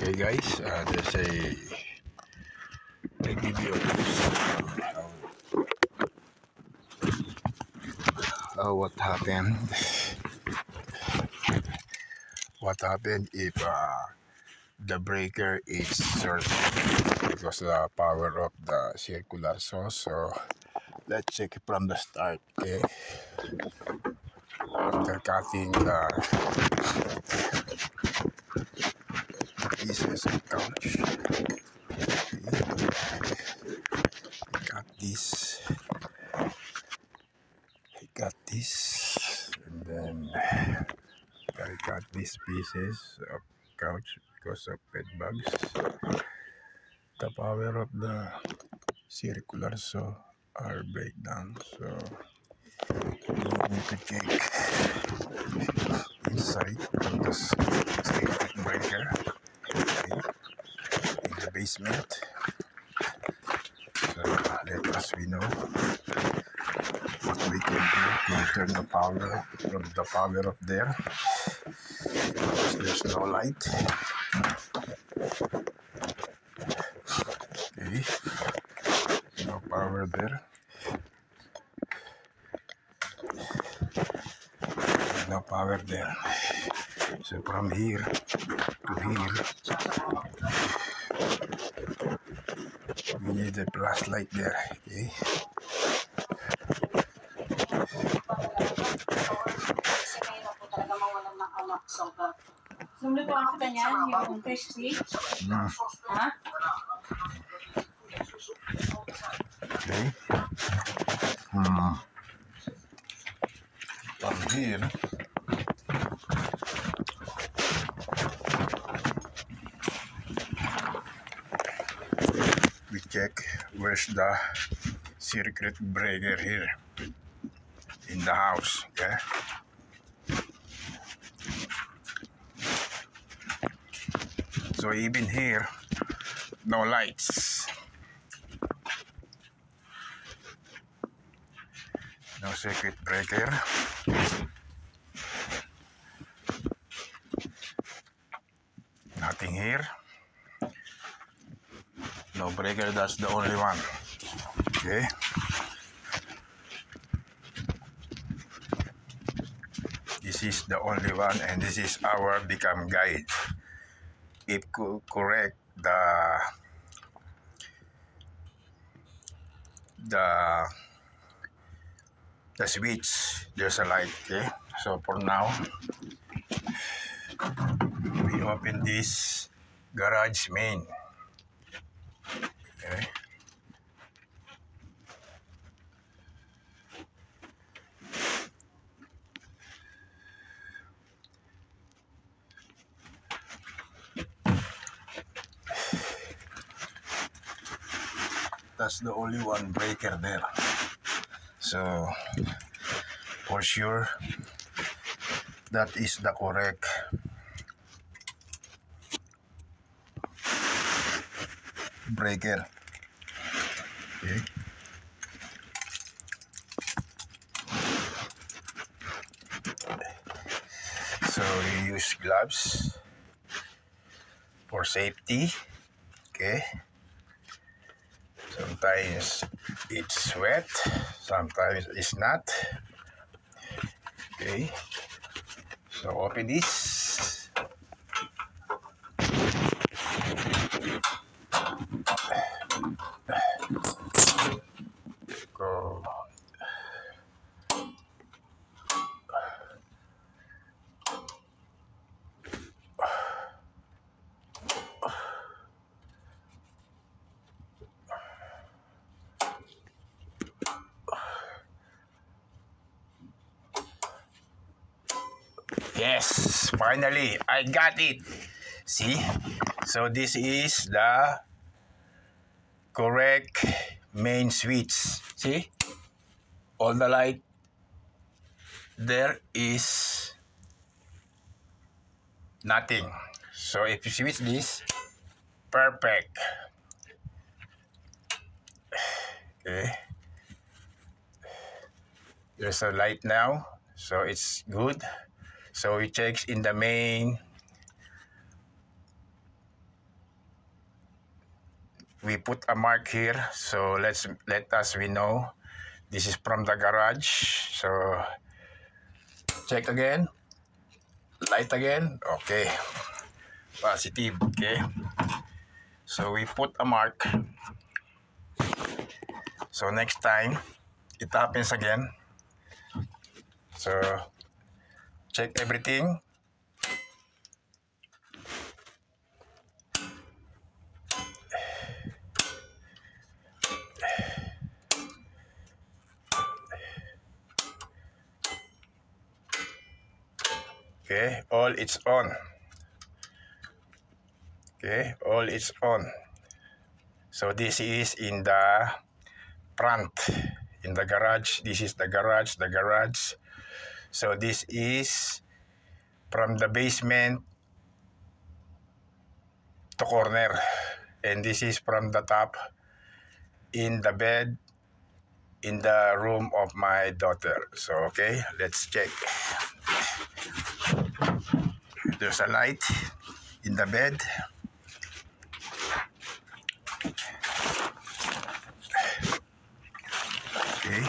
Okay guys, there's a video of this, what happened if the breaker is short because of the power of the circular saw. So let's check from the start. Okay, after cutting the pieces of couch, I got this, and then I got these pieces of couch because of bed bugs. The power of the circular saw are breakdown, so we need to check inside on the circuit breaker, okay, in the basement. So let us know what we can do to turn the power from the power up there, because there's no light. Okay, no power there, no power there. So from here to here, we need a flashlight there. Okay, Sumlutuan kita niyan, yung crispy. Ha? okay. From here, we check where's the circuit breaker here in the house. Okay, so even here, no lights, no circuit breaker. Nothing here, no breaker. That's the only one. Okay, this is the only one, and this is our become guide. If correct the switch, there's a light. Okay, so for now we open this garage main. Okay, that's the only one breaker there. So for sure that is the correct breaker. Okay, so you use gloves for safety. Okay, sometimes it's wet, sometimes it's not. Okay, so open this. Go. Yes, finally, I got it. See? So this is the correct main switch. See? All the light there is nothing. So if you switch this, perfect. Okay. There's a light now, so it's good. So it checks in the main we put a mark here, so let us know this is from the garage. So check again, light again, okay, positive, okay. So we put a mark, so next time it happens again, so check everything. Okay, all it's on. Okay, all it's on. So this is in the front, in the garage. This is the garage, So this is from the basement to corner. And this is from the top in the bed in the room of my daughter. So, okay, let's check. There's a light in the bed. Okay.